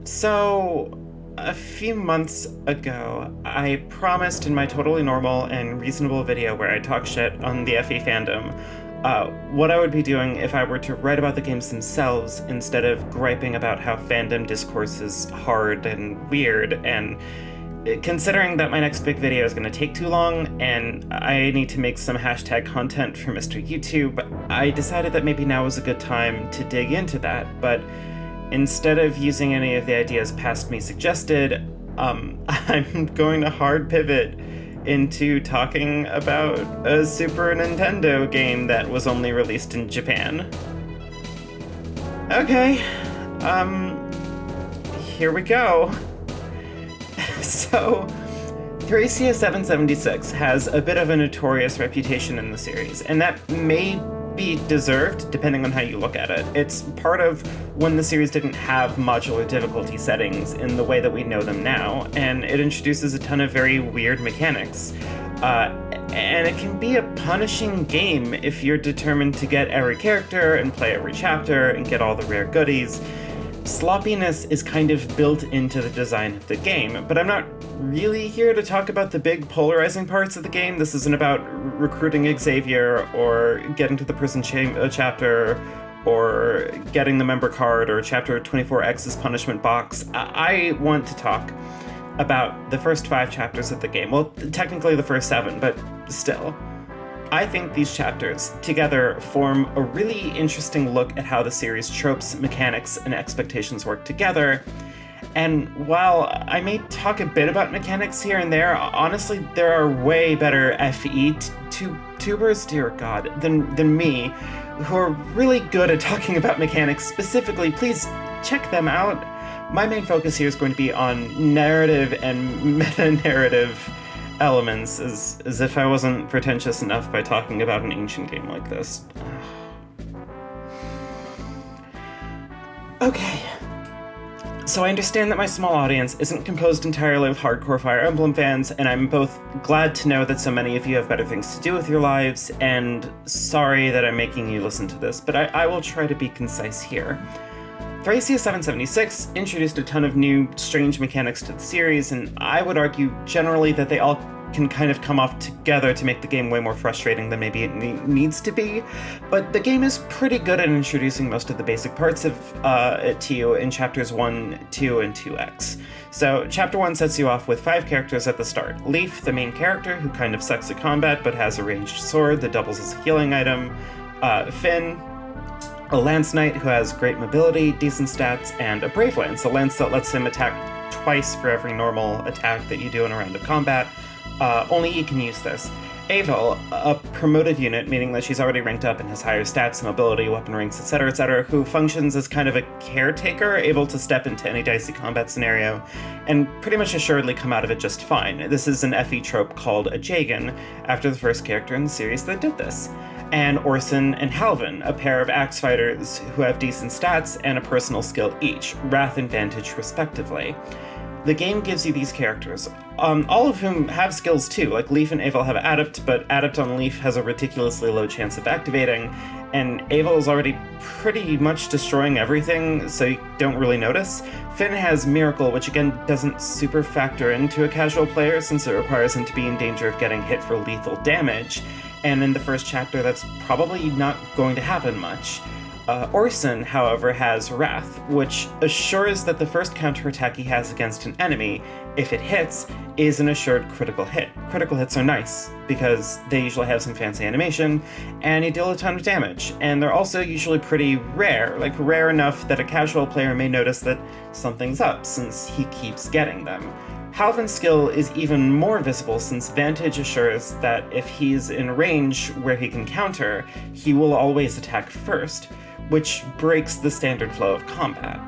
So, a few months ago, I promised in my totally normal and reasonable video where I talk shit on the FE fandom, what I would be doing if I were to write about the games themselves instead of griping about how fandom discourse is hard and weird. And considering that my next big video is going to take too long and I need to make some hashtag content for Mr. YouTube, I decided that maybe now was a good time to dig into that. But instead of using any of the ideas past me suggested, I'm going to hard pivot into talking about a Super Nintendo game that was only released in Japan. Okay, here we go. So, Thracia 776 has a bit of a notorious reputation in the series, and that may be deserved depending on how you look at it. It's part of when the series didn't have modular difficulty settings in the way that we know them now, and it introduces a ton of very weird mechanics. And it can be a punishing game if you're determined to get every character and play every chapter and get all the rare goodies. Sloppiness is kind of built into the design of the game, but I'm not really here to talk about the big polarizing parts of the game. This isn't about recruiting Xavier or getting to the prison chapter or getting the member card or chapter 24X's punishment box. I want to talk about the first 5 chapters of the game. Well, technically the first 7, but still. I think these chapters together form a really interesting look at how the series' tropes, mechanics, and expectations work together. And while I may talk a bit about mechanics here and there, honestly, there are way better FE tubers, dear God, than me, who are really good at talking about mechanics specifically. Please check them out. My main focus here is going to be on narrative and meta-narrative elements, as if I wasn't pretentious enough by talking about an ancient game like this. Okay. So I understand that my small audience isn't composed entirely of hardcore Fire Emblem fans, and I'm both glad to know that so many of you have better things to do with your lives, and sorry that I'm making you listen to this, but I will try to be concise here. Thracia 776 introduced a ton of new, strange mechanics to the series, and I would argue generally that they all can kind of come off together to make the game way more frustrating than maybe it needs to be, but the game is pretty good at introducing most of the basic parts of it to you in chapters 1, 2, and 2X. So, chapter 1 sets you off with 5 characters at the start. Leaf, the main character, who kind of sucks at combat but has a ranged sword that doubles as a healing item. Finn, a Lance Knight who has great mobility, decent stats, and a Brave Lance, a lance that lets him attack twice for every normal attack that you do in a round of combat. Only he can use this. Avel, a promoted unit, meaning that she's already ranked up and has higher stats, mobility, weapon ranks, etc., who functions as kind of a caretaker, able to step into any dicey combat scenario, and pretty much assuredly come out of it just fine. This is an FE trope called a Jagan, after the first character in the series that did this. And Orson and Halvin, a pair of axe fighters who have decent stats and a personal skill each, Wrath and Vantage respectively. The game gives you these characters, all of whom have skills too, like Leaf and Avel have Adept, but Adept on Leaf has a ridiculously low chance of activating, and Avel is already pretty much destroying everything, so you don't really notice. Finn has Miracle, which again doesn't super factor into a casual player since it requires him to be in danger of getting hit for lethal damage, and in the first chapter that's probably not going to happen much. Orson, however, has Wrath, which assures that the first counterattack he has against an enemy, if it hits, is an assured critical hit. Critical hits are nice, because they usually have some fancy animation, and you deal a ton of damage, and they're also usually pretty rare, like rare enough that a casual player may notice that something's up, since he keeps getting them. Halvin's skill is even more visible since Vantage assures that if he's in range where he can counter, he will always attack first, which breaks the standard flow of combat.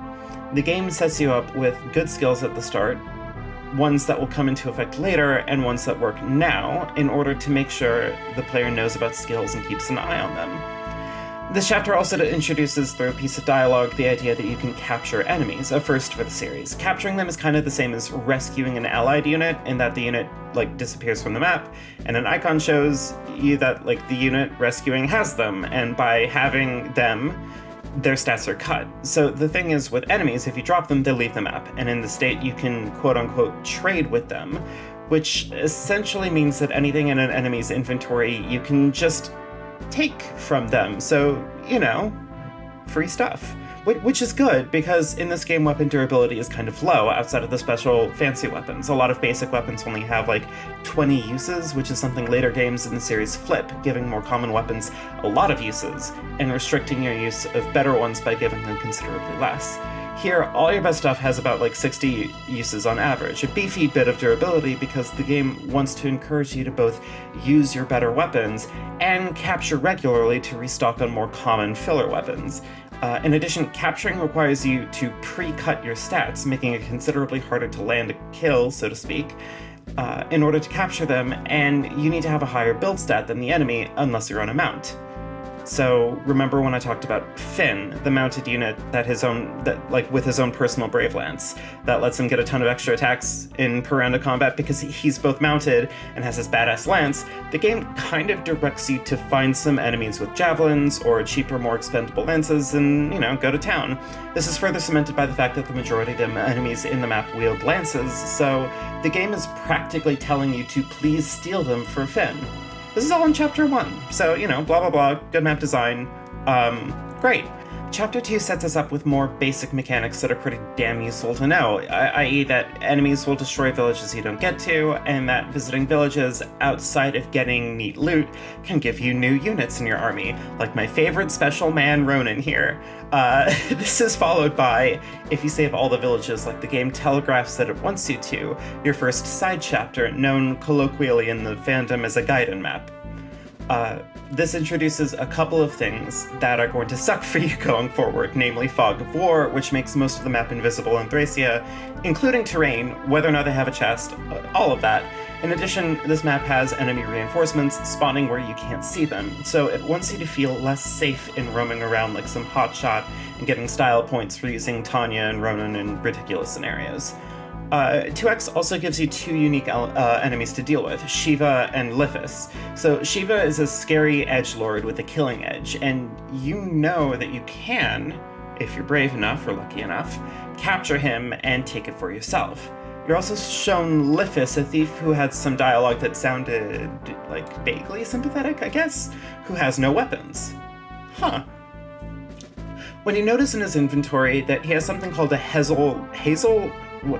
The game sets you up with good skills at the start, ones that will come into effect later, and ones that work now, in order to make sure the player knows about skills and keeps an eye on them. This chapter also introduces, through a piece of dialogue, the idea that you can capture enemies, a first for the series. Capturing them is kind of the same as rescuing an allied unit, in that the unit, disappears from the map, and an icon shows you that, the unit rescuing has them, and by having them, their stats are cut. So the thing is, with enemies, if you drop them, they leave the map, and in the state you can quote-unquote trade with them, which essentially means that anything in an enemy's inventory you can just take from them. So, free stuff. Which is good, because in this game weapon durability is kind of low outside of the special fancy weapons. A lot of basic weapons only have 20 uses, which is something later games in the series flip, giving more common weapons a lot of uses, and restricting your use of better ones by giving them considerably less. Here, all your best stuff has about 60 uses on average, a beefy bit of durability because the game wants to encourage you to both use your better weapons and capture regularly to restock on more common filler weapons. In addition, capturing requires you to pre-cut your stats, making it considerably harder to land a kill, so to speak, in order to capture them, and you need to have a higher build stat than the enemy unless you're on a mount. So remember when I talked about Finn, the mounted unit with his own personal Brave Lance, that lets him get a ton of extra attacks in per round of combat because he's both mounted and has his badass lance. The game kind of directs you to find some enemies with javelins or cheaper, more expendable lances and, go to town. This is further cemented by the fact that the majority of the enemies in the map wield lances, so the game is practically telling you to please steal them for Finn. This is all in Chapter 1, so, blah blah blah, good map design, great. Chapter 2 sets us up with more basic mechanics that are pretty damn useful to know, i.e. that enemies will destroy villages you don't get to, and that visiting villages outside of getting neat loot can give you new units in your army, like my favorite special man Ronan here. This is followed by, if you save all the villages like the game telegraphs that it wants you to, your first side chapter, known colloquially in the fandom as a Gaiden map. This introduces a couple of things that are going to suck for you going forward, namely Fog of War, which makes most of the map invisible in Thracia, including terrain, whether or not they have a chest, all of that. In addition, this map has enemy reinforcements spawning where you can't see them, so it wants you to feel less safe in roaming around like some hotshot and getting style points for using Tanya and Ronan in ridiculous scenarios. 2X also gives you two unique enemies to deal with, Shiva and Lithis. So Shiva is a scary edgelord with a killing edge, and you know that you can, if you're brave enough or lucky enough, capture him and take it for yourself. You're also shown Lithis, a thief who had some dialogue that sounded vaguely sympathetic, I guess, who has no weapons. Huh. When you notice in his inventory that he has something called a Hazel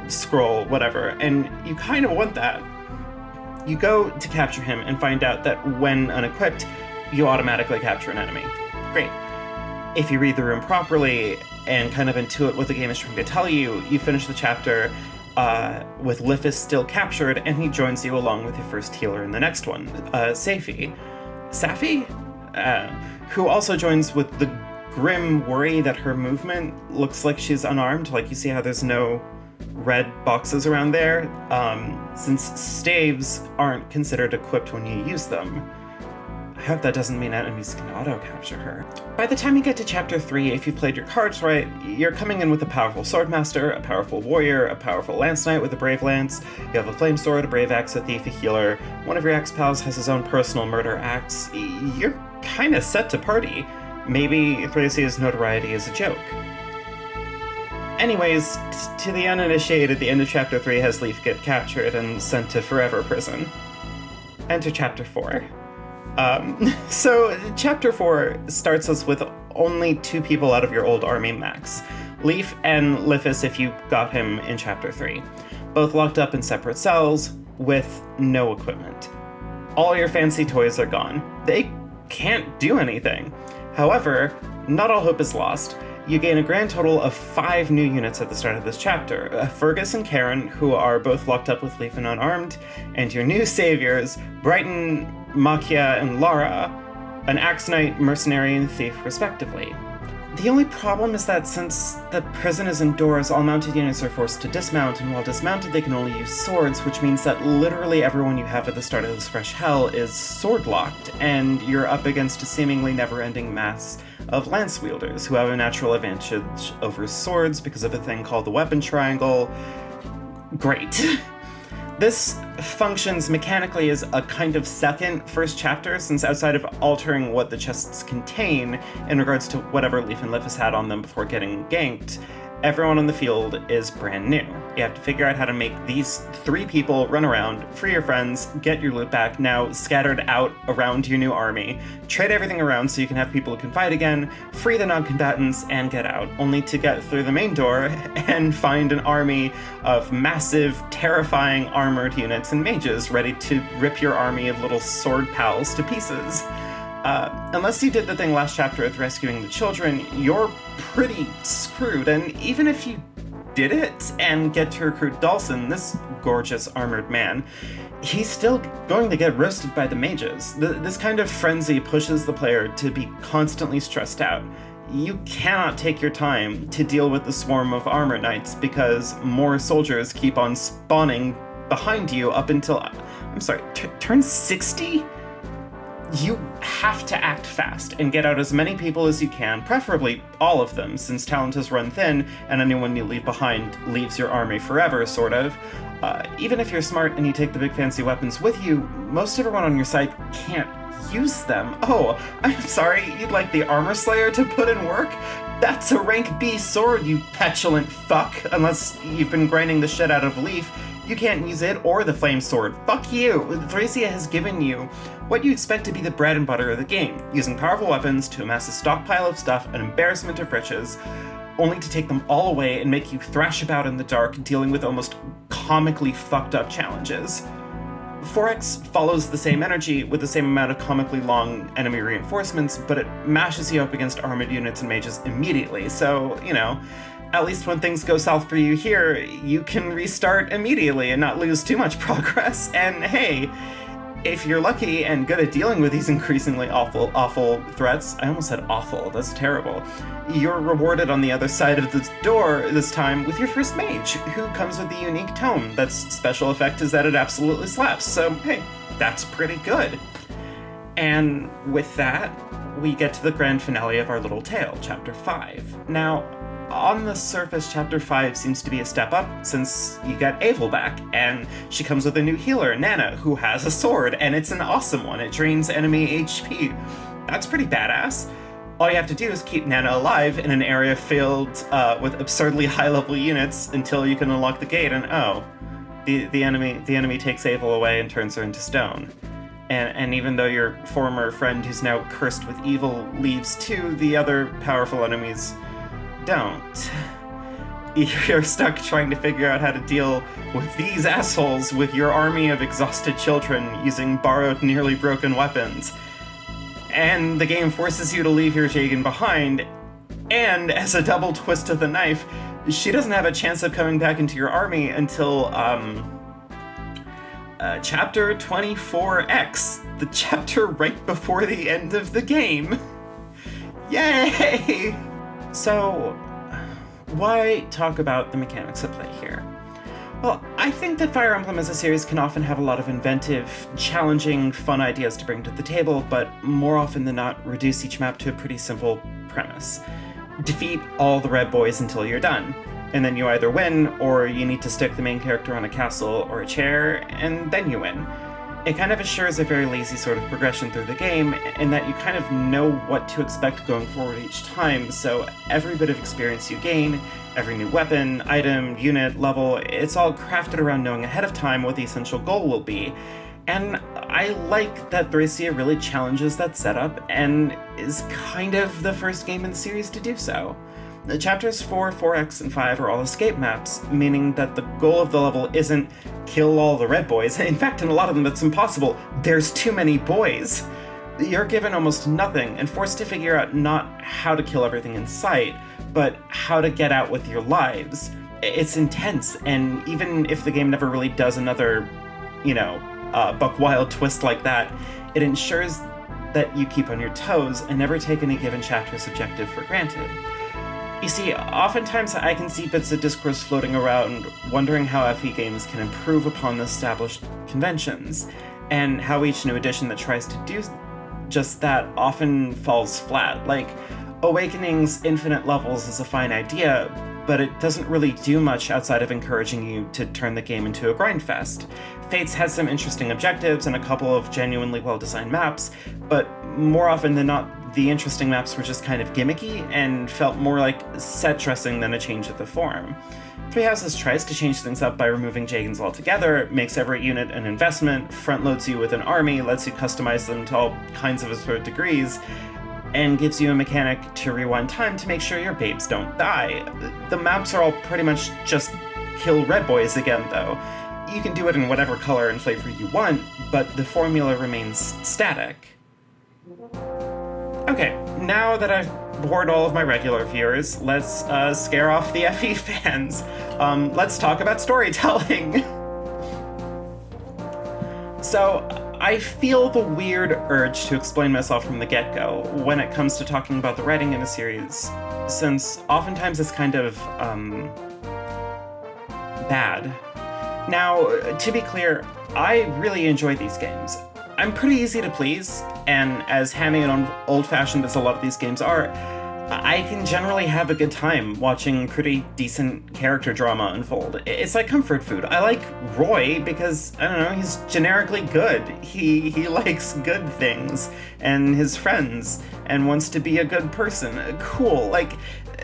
scroll, whatever, and you kind of want that, you go to capture him and find out that when unequipped, you automatically capture an enemy. Great. If you read the room properly and kind of intuit what the game is trying to tell you, you finish the chapter with Lithis still captured, and he joins you along with your first healer in the next one, Safi, who also joins with the grim worry that her movement looks like she's unarmed. You see how there's no red boxes around there, since staves aren't considered equipped when you use them. I hope that doesn't mean enemies can auto-capture her. By the time you get to Chapter 3, if you've played your cards right, you're coming in with a powerful swordmaster, a powerful warrior, a powerful lance knight with a brave lance, you have a flame sword, a brave axe, a thief, a healer, one of your ex-pals has his own personal murder axe. You're kinda set to party. Maybe Thracia's notoriety is a joke. Anyways, to the uninitiated, the end of Chapter 3 has Leif get captured and sent to forever prison. Enter Chapter 4. So Chapter 4 starts us with only 2 people out of your old army max. Leif and Lithis if you got him in Chapter 3. Both locked up in separate cells with no equipment. All your fancy toys are gone. They can't do anything. However, not all hope is lost. You gain a grand total of 5 new units at the start of this chapter. Fergus and Karen, who are both locked up with Leif and unarmed, and your new saviors, Brighton, Makia, and Lara, an axe knight, mercenary, and thief, respectively. The only problem is that since the prison is indoors, all mounted units are forced to dismount, and while dismounted they can only use swords, which means that literally everyone you have at the start of this fresh hell is sword-locked, and you're up against a seemingly never-ending mass of lance wielders who have a natural advantage over swords because of a thing called the weapon triangle. Great. This functions mechanically as a kind of second first chapter, since outside of altering what the chests contain in regards to whatever Leaf and Lif has had on them before getting ganked, everyone on the field is brand new. You have to figure out how to make these 3 people run around, free your friends, get your loot back, now scattered out around your new army, trade everything around so you can have people who can fight again, free the non-combatants, and get out, only to get through the main door and find an army of massive, terrifying armored units and mages ready to rip your army of little sword pals to pieces. Unless you did the thing last chapter with rescuing the children, you're pretty screwed, and even if you did it and get to recruit Dawson, this gorgeous armored man, he's still going to get roasted by the mages. This kind of frenzy pushes the player to be constantly stressed out. You cannot take your time to deal with the swarm of armor knights because more soldiers keep on spawning behind you up until, turn 60? You have to act fast and get out as many people as you can, preferably all of them, since talent has run thin and anyone you leave behind leaves your army forever, sort of. Even if you're smart and you take the big fancy weapons with you, most everyone on your side can't use them. Oh, I'm sorry, you'd like the Armor Slayer to put in work? That's a rank B sword, you petulant fuck, unless you've been grinding the shit out of Leaf. You can't use it or the Flame Sword. Fuck you! Thracia has given you what you expect to be the bread and butter of the game, using powerful weapons to amass a stockpile of stuff, an embarrassment of riches, only to take them all away and make you thrash about in the dark, dealing with almost comically fucked up challenges. 4X follows the same energy with the same amount of comically long enemy reinforcements, but it mashes you up against armored units and mages immediately, so, you know, at least when things go south for you here, you can restart immediately and not lose too much progress. And hey, if you're lucky and good at dealing with these increasingly awful threats, I almost said awful, that's terrible, you're rewarded on the other side of the door this time with your first mage, who comes with a unique tome. That's special effect is that it absolutely slaps, so hey, that's pretty good. And with that, we get to the grand finale of our little tale, Chapter 5. Now, on the surface, Chapter 5 seems to be a step up, since you get Avel back, and she comes with a new healer, Nana, who has a sword, and it's an awesome one. It drains enemy HP. That's pretty badass. All you have to do is keep Nana alive in an area filled with absurdly high-level units until you can unlock the gate, and oh, the enemy takes Avel away and turns her into stone. And even though your former friend who's now cursed with evil leaves too, the other powerful enemies don't. You're stuck trying to figure out how to deal with these assholes with your army of exhausted children using borrowed, nearly broken weapons. And the game forces you to leave your Jagan behind, and as a double twist of the knife, she doesn't have a chance of coming back into your army until, Chapter 24X, the chapter right before the end of the game. Yay! So, why talk about the mechanics at play here? Well, I think that Fire Emblem as a series can often have a lot of inventive, challenging, fun ideas to bring to the table, but more often than not reduce each map to a pretty simple premise. Defeat all the red boys until you're done, and then you either win, or you need to stick the main character on a castle or a chair, and then you win. It kind of assures a very lazy sort of progression through the game, in that you kind of know what to expect going forward each time, so every bit of experience you gain, every new weapon, item, unit, level, it's all crafted around knowing ahead of time what the essential goal will be. And I like that Thracia really challenges that setup, and is kind of the first game in the series to do so. The chapters 4, 4X, and 5 are all escape maps, meaning that the goal of the level isn't kill all the red boys. In fact, in a lot of them that's impossible. There's too many boys. You're given almost nothing and forced to figure out not how to kill everything in sight, but how to get out with your lives. It's intense, and even if the game never really does another, buck wild twist like that, it ensures that you keep on your toes and never take any given chapter's objective for granted. You see, oftentimes I can see bits of discourse floating around wondering how FE games can improve upon the established conventions, and how each new edition that tries to do just that often falls flat. Like, Awakening's infinite levels is a fine idea, but it doesn't really do much outside of encouraging you to turn the game into a grindfest. Fates had some interesting objectives and a couple of genuinely well-designed maps, but more often than not, the interesting maps were just kind of gimmicky and felt more like set dressing than a change of the form. Three Houses tries to change things up by removing Jagans altogether, makes every unit an investment, front-loads you with an army, lets you customize them to all kinds of absurd degrees, and gives you a mechanic to rewind time to make sure your babes don't die. The maps are all pretty much just kill red boys again, though. You can do it in whatever color and flavor you want, but the formula remains static. Okay, now that I've bored all of my regular viewers, let's scare off the FE fans. Let's talk about storytelling. So, I feel the weird urge to explain myself from the get-go when it comes to talking about the writing in a series, since oftentimes it's kind of, bad. Now, to be clear, I really enjoy these games. I'm pretty easy to please, and as hammy and old-fashioned as a lot of these games are, I can generally have a good time watching pretty decent character drama unfold. It's like comfort food. I like Roy because, I don't know, he's generically good. He likes good things, and his friends, and wants to be a good person. Cool. Like,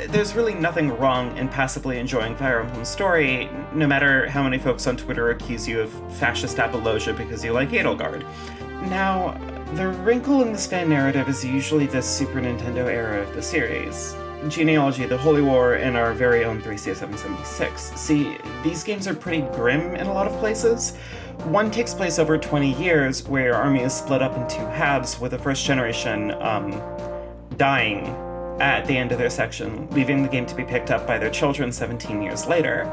there's really nothing wrong in passively enjoying Fire Emblem's story, no matter how many folks on Twitter accuse you of fascist apologia because you like Edelgard. Now, the wrinkle in this fan narrative is usually the Super Nintendo era of the series. Genealogy, the Holy War, and our very own Thracia 776. See, these games are pretty grim in a lot of places. One takes place over 20 years, where your army is split up in two halves, with the first generation, dying at the end of their section, leaving the game to be picked up by their children 17 years later.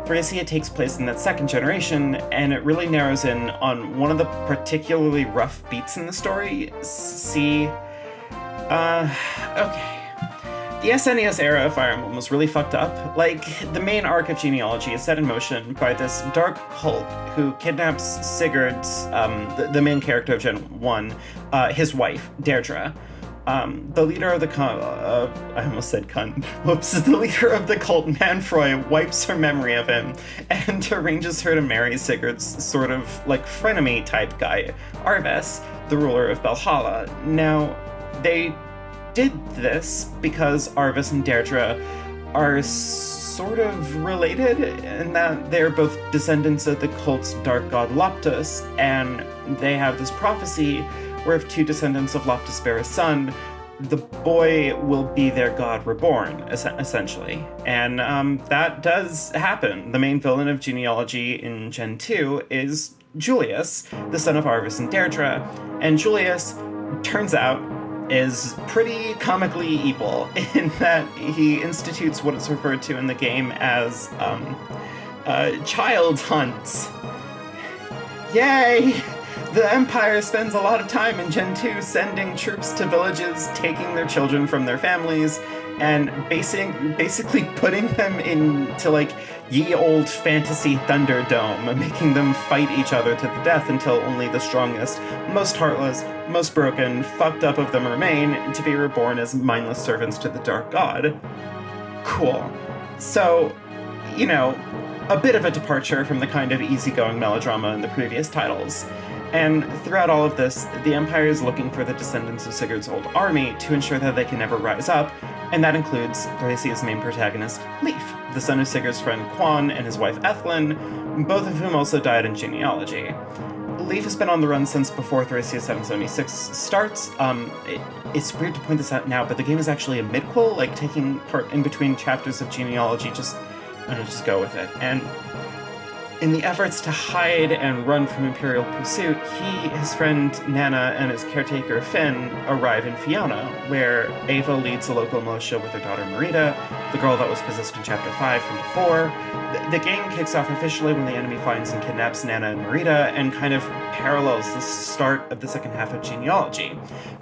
Thracia takes place in that second generation, and it really narrows in on one of the particularly rough beats in the story. Okay. The SNES era of Fire Emblem was really fucked up. Like, the main arc of Genealogy is set in motion by this dark cult who kidnaps Sigurd's, the main character of Gen 1, his wife, Deirdre. The leader of the I almost said cunt. Whoops. The leader of the cult, Manfroy, wipes her memory of him and arranges her to marry Sigurd's sort of, like, frenemy-type guy, Arvis, the ruler of Valhalla. Now, they did this because Arvis and Deirdre are sort of related in that they're both descendants of the cult's dark god Loptus, and they have this prophecy where if two descendants of Loptus bear a son, the boy will be their god reborn, essentially. And that does happen. The main villain of Genealogy in Gen 2 is Julius, the son of Arvis and Deirdre. And Julius, turns out, is pretty comically evil in that he institutes what is referred to in the game as child hunts. Yay! The Empire spends a lot of time in Gen 2 sending troops to villages, taking their children from their families, and basically putting them into, like, ye old fantasy Thunderdome, making them fight each other to the death until only the strongest, most heartless, most broken, fucked up of them remain, to be reborn as mindless servants to the Dark God. Cool. So, you know, a bit of a departure from the kind of easygoing melodrama in the previous titles. And throughout all of this, the Empire is looking for the descendants of Sigurd's old army to ensure that they can never rise up, and that includes Thracia's main protagonist, Leif, the son of Sigurd's friend Quan and his wife Ethlyn, both of whom also died in Genealogy. Leif has been on the run since before Thracia 776 starts. It's weird to point this out now, but the game is actually a midquel, like taking part in between chapters of Genealogy, just go with it. And in the efforts to hide and run from Imperial pursuit, he, his friend Nana, and his caretaker Finn arrive in Fiona, where Ava leads a local militia with her daughter Marita, the girl that was possessed in Chapter 5 from before. The game kicks off officially when the enemy finds and kidnaps Nana and Marita, and kind of parallels the start of the second half of Genealogy,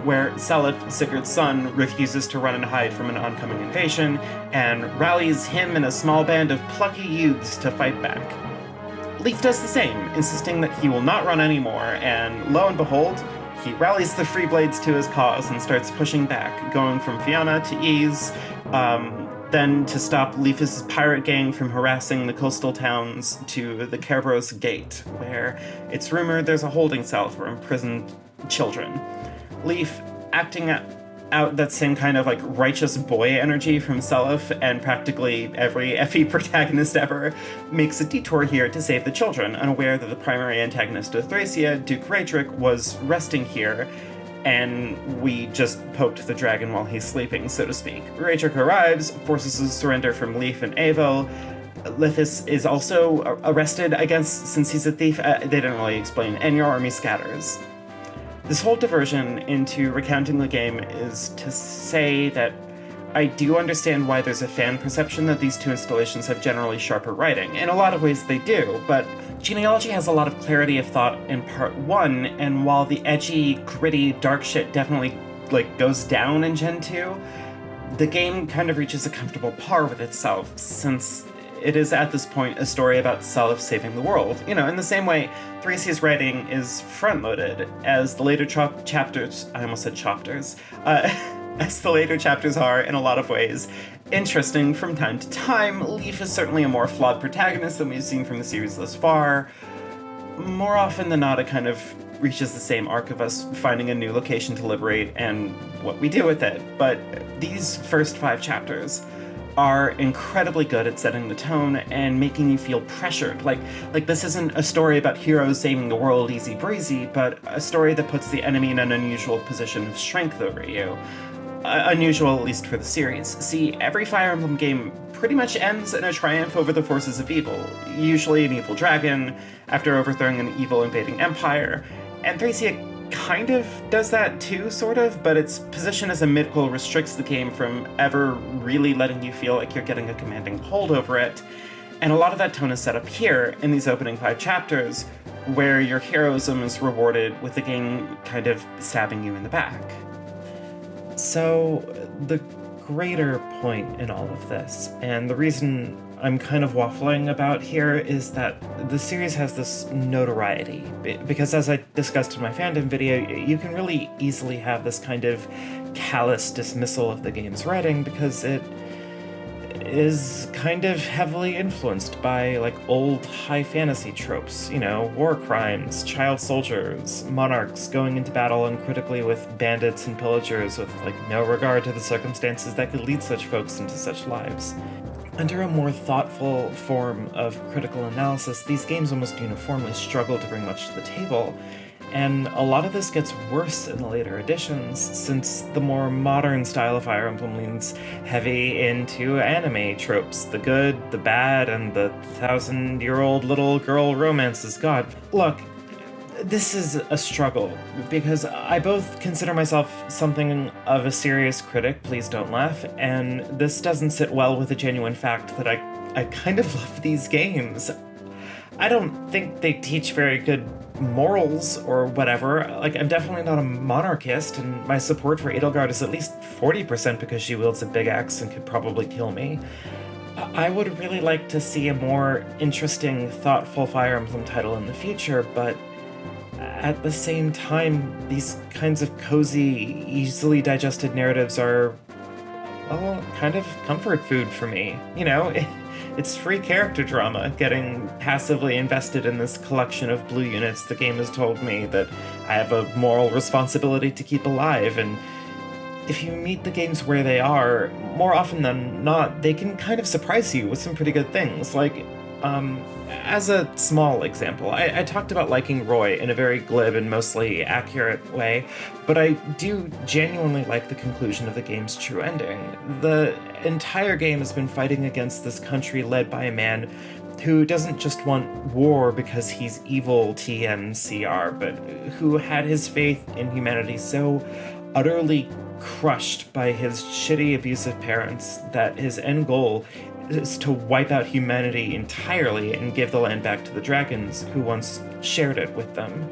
where Seliph, Sigurd's son, refuses to run and hide from an oncoming invasion, and rallies him and a small band of plucky youths to fight back. Leif does the same, insisting that he will not run anymore, and lo and behold, he rallies the Freeblades to his cause and starts pushing back, going from Fiona to Ys, then to stop Leaf's pirate gang from harassing the coastal towns, to the Kerberos Gate, where it's rumored there's a holding cell for imprisoned children. Leaf, acting out that same kind of like righteous boy energy from Seliph and practically every FE protagonist ever, makes a detour here to save the children, unaware that the primary antagonist of Thracia, Duke Raedric, was resting here, and we just poked the dragon while he's sleeping, so to speak. Raedric arrives, forces a surrender from Leaf and Avo. Lithis is also arrested, I guess, since he's a thief. They didn't really explain, and your army scatters. This whole diversion into recounting the game is to say that I do understand why there's a fan perception that these two installations have generally sharper writing. In a lot of ways they do, but Genealogy has a lot of clarity of thought in part 1, and while the edgy, gritty, dark shit definitely goes down in Gen 2, the game kind of reaches a comfortable par with itself, since it is at this point a story about Seliph saving the world. You know, in the same way, Thracia's writing is front-loaded, as the later chapters, I almost said chapters, as the later chapters are, in a lot of ways, interesting from time to time. Leaf is certainly a more flawed protagonist than we've seen from the series thus far. More often than not, it kind of reaches the same arc of us finding a new location to liberate and what we do with it. But these first 5 chapters are incredibly good at setting the tone and making you feel pressured. Like this isn't a story about heroes saving the world easy breezy, but a story that puts the enemy in an unusual position of strength over you. Unusual, at least for the series. See, every Fire Emblem game pretty much ends in a triumph over the forces of evil, usually an evil dragon, after overthrowing an evil invading empire, and Thracia kind of does that too, sort of, but its position as a mythical restricts the game from ever really letting you feel like you're getting a commanding hold over it, and a lot of that tone is set up here in these opening 5 chapters, where your heroism is rewarded with the game kind of stabbing you in the back. So, the greater point in all of this, and the reason I'm kind of waffling about here, is that the series has this notoriety. Because as I discussed in my fandom video, you can really easily have this kind of callous dismissal of the game's writing because it is kind of heavily influenced by old high fantasy tropes, war crimes, child soldiers, monarchs going into battle uncritically with bandits and pillagers with no regard to the circumstances that could lead such folks into such lives. Under a more thoughtful form of critical analysis, these games almost uniformly struggle to bring much to the table, and a lot of this gets worse in the later editions, since the more modern style of Fire Emblem leans heavy into anime tropes, the good, the bad, and the 1,000-year-old little girl romances. God, look, this is a struggle, because I both consider myself something of a serious critic, please don't laugh, and this doesn't sit well with the genuine fact that I kind of love these games. I don't think they teach very good morals or whatever. I'm definitely not a monarchist, and my support for Edelgard is at least 40% because she wields a big axe and could probably kill me. I would really like to see a more interesting, thoughtful Fire Emblem title in the future, but at the same time, these kinds of cozy, easily digested narratives are, well, kind of comfort food for me. It's free character drama, getting passively invested in this collection of blue units the game has told me that I have a moral responsibility to keep alive, and if you meet the games where they are, more often than not, they can kind of surprise you with some pretty good things. As a small example, I talked about liking Roy in a very glib and mostly accurate way, but I do genuinely like the conclusion of the game's true ending. The entire game has been fighting against this country led by a man who doesn't just want war because he's evil TMCR, but who had his faith in humanity so utterly crushed by his shitty, abusive parents that his end goal is to wipe out humanity entirely and give the land back to the dragons who once shared it with them.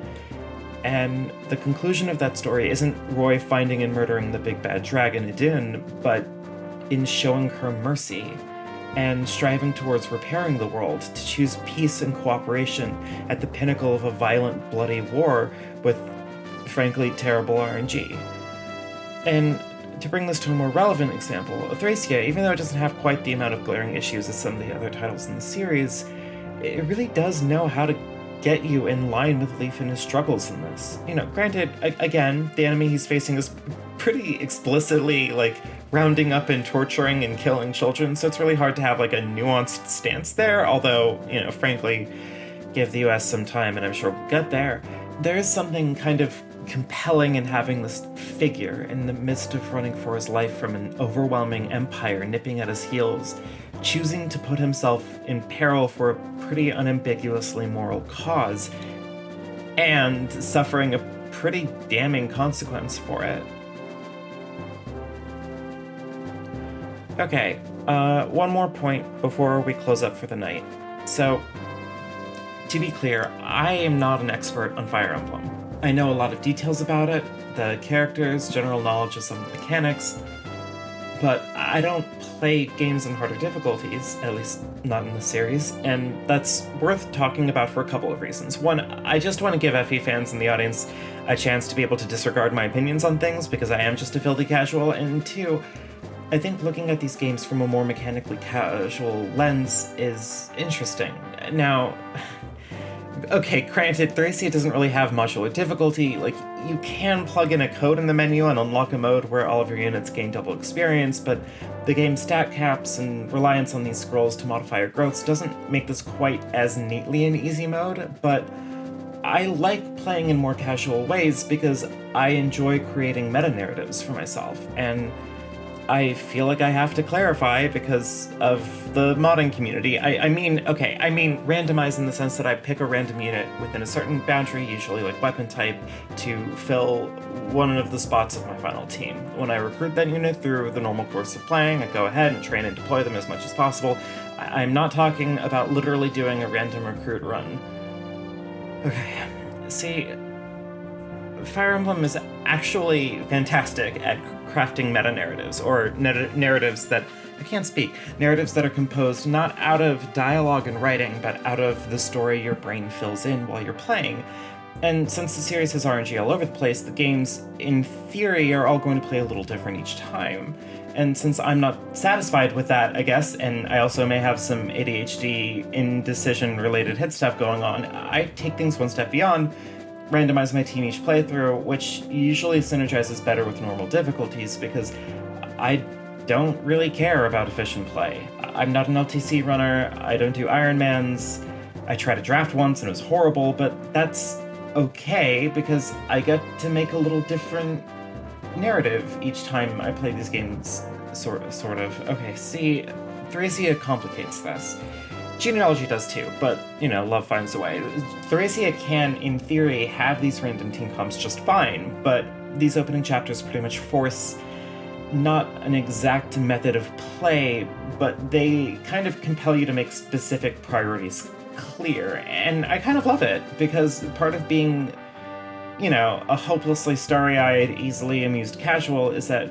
And the conclusion of that story isn't Roy finding and murdering the big bad dragon Idun, but in showing her mercy and striving towards repairing the world, to choose peace and cooperation at the pinnacle of a violent, bloody war with, frankly, terrible RNG. And to bring this to a more relevant example, Thracia, even though it doesn't have quite the amount of glaring issues as some of the other titles in the series, it really does know how to get you in line with Leaf and his struggles in this. Granted, again, the enemy he's facing is pretty explicitly, rounding up and torturing and killing children, so it's really hard to have, a nuanced stance there, although, frankly, give the US some time and I'm sure we'll get there. There is something kind of compelling in having this figure in the midst of running for his life from an overwhelming empire nipping at his heels, choosing to put himself in peril for a pretty unambiguously moral cause, and suffering a pretty damning consequence for it. Okay, one more point before we close up for the night. So, to be clear, I am not an expert on Fire Emblem. I know a lot of details about it, the characters, general knowledge of some of the mechanics, but I don't play games in harder difficulties, at least not in the series, and that's worth talking about for a couple of reasons. One, I just want to give FE fans in the audience a chance to be able to disregard my opinions on things, because I am just a filthy casual, and two, I think looking at these games from a more mechanically casual lens is interesting. Now, okay, granted, Thracia doesn't really have modular difficulty. You can plug in a code in the menu and unlock a mode where all of your units gain double experience, but the game's stat caps and reliance on these scrolls to modify your growths doesn't make this quite as neatly an easy mode, but I like playing in more casual ways because I enjoy creating meta-narratives for myself, and I feel like I have to clarify because of the modding community. I mean randomize in the sense that I pick a random unit within a certain boundary, usually weapon type, to fill one of the spots of my final team. When I recruit that unit through the normal course of playing, I go ahead and train and deploy them as much as possible. I'm not talking about literally doing a random recruit run. Okay, see, Fire Emblem is actually fantastic at crafting meta-narratives, or narratives that narratives that are composed not out of dialogue and writing, but out of the story your brain fills in while you're playing. And since the series has RNG all over the place, the games, in theory, are all going to play a little different each time. And since I'm not satisfied with that, I guess, and I also may have some ADHD indecision-related head stuff going on, I take things one step beyond, randomize my team each playthrough, which usually synergizes better with normal difficulties because I don't really care about efficient play. I'm not an LTC runner, I don't do Ironmans, I tried to draft once and it was horrible, but that's okay because I get to make a little different narrative each time I play these games, sort of. Okay, see, Thracia complicates this. Genealogy does too, but, love finds a way. Thracia can, in theory, have these random team comps just fine, but these opening chapters pretty much force not an exact method of play, but they kind of compel you to make specific priorities clear, and I kind of love it, because part of being, a hopelessly starry-eyed, easily amused casual is that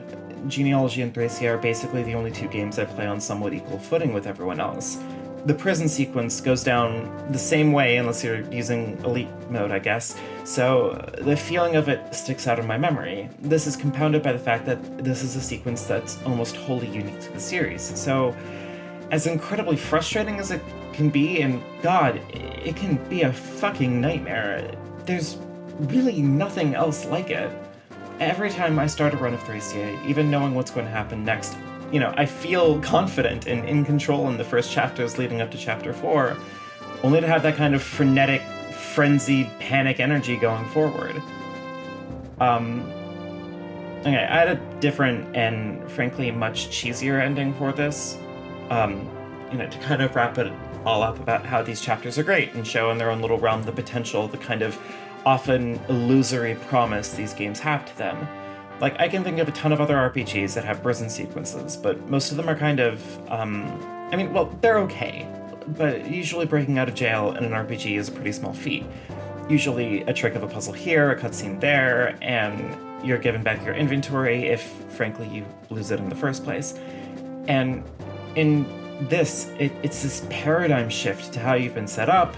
Genealogy and Thracia are basically the only two games I play on somewhat equal footing with everyone else. The prison sequence goes down the same way unless you're using elite mode, I guess, so the feeling of it sticks out in my memory. This is compounded by the fact that this is a sequence that's almost wholly unique to the series, so as incredibly frustrating as it can be, and God, it can be a fucking nightmare, there's really nothing else like it. Every time I start a run of Thracia, even knowing what's going to happen next, I feel confident and in control in the first chapters leading up to chapter 4, only to have that kind of frenetic, frenzied panic energy going forward. Okay, I had a different and frankly much cheesier ending for this, to kind of wrap it all up about how these chapters are great and show in their own little realm the potential, the kind of often illusory promise these games have to them. I can think of a ton of other RPGs that have prison sequences, but most of them are kind of, they're okay, but usually breaking out of jail in an RPG is a pretty small feat. Usually a trick of a puzzle here, a cutscene there, and you're given back your inventory if, frankly, you lose it in the first place. And in this, it's this paradigm shift to how you've been set up,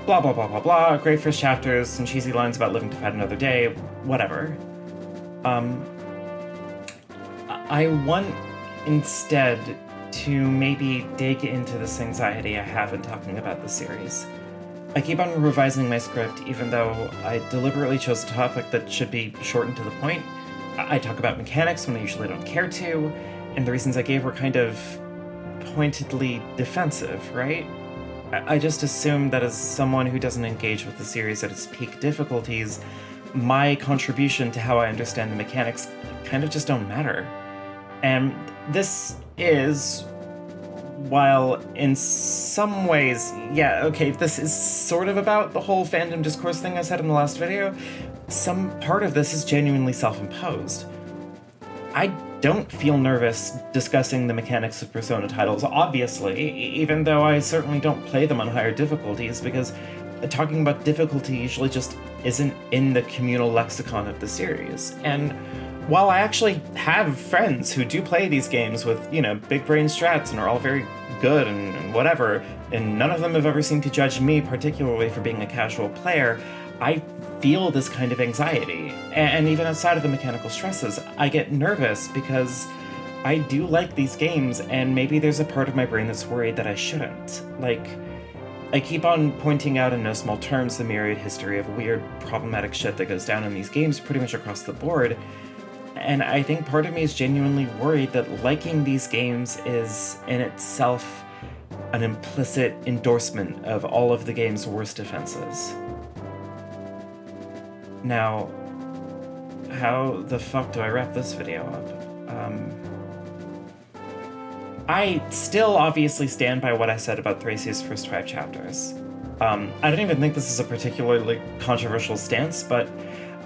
blah, blah, blah, blah, blah, great first chapters, some cheesy lines about living to fight another day, whatever. I want instead to maybe dig into this anxiety I have in talking about the series. I keep on revising my script, even though I deliberately chose a topic that should be short and to the point. I talk about mechanics when I usually don't care to, and the reasons I gave were kind of pointedly defensive, right? I just assumed that as someone who doesn't engage with the series at its peak difficulties, my contribution to how I understand the mechanics kind of just don't matter. And this is, while in some ways, this is sort of about the whole fandom discourse thing I said in the last video, some part of this is genuinely self-imposed. I don't feel nervous discussing the mechanics of Persona titles, obviously, even though I certainly don't play them on higher difficulties, because talking about difficulty usually just isn't in the communal lexicon of the series. And while I actually have friends who do play these games with, big brain strats and are all very good and whatever, and none of them have ever seemed to judge me particularly for being a casual player, I feel this kind of anxiety. And even outside of the mechanical stresses, I get nervous because I do like these games, and maybe there's a part of my brain that's worried that I shouldn't. I keep on pointing out in no small terms the myriad history of weird, problematic shit that goes down in these games pretty much across the board, and I think part of me is genuinely worried that liking these games is, in itself, an implicit endorsement of all of the game's worst offenses. Now, how the fuck do I wrap this video up? I still obviously stand by what I said about Thracia's first 5 chapters. I don't even think this is a particularly controversial stance, but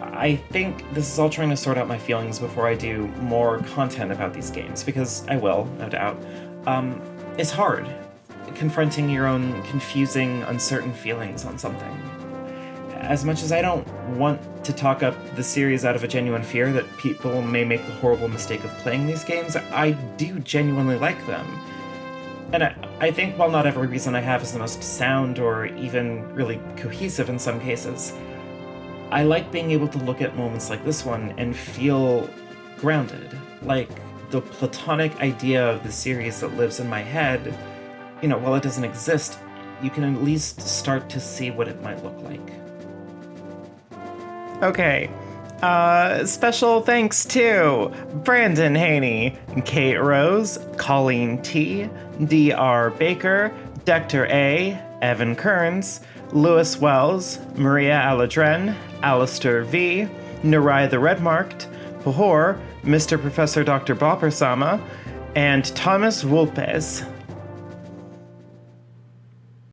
I think this is all trying to sort out my feelings before I do more content about these games, because I will, no doubt. It's hard, confronting your own confusing, uncertain feelings on something. As much as I don't want to talk up the series out of a genuine fear that people may make the horrible mistake of playing these games, I do genuinely like them. And I think while not every reason I have is the most sound or even really cohesive in some cases, I like being able to look at moments like this one and feel grounded. Like the platonic idea of the series that lives in my head, while it doesn't exist, you can at least start to see what it might look like. Okay. Special thanks to Brandon Haney, Kate Rose, Colleen T, D.R. Baker, Dector A, Evan Kearns, Lewis Wells, Maria Aladren, Alistair V, Narai the Redmarked, Pahor, Mr. Professor Dr. Boppersama, and Thomas Wulpes.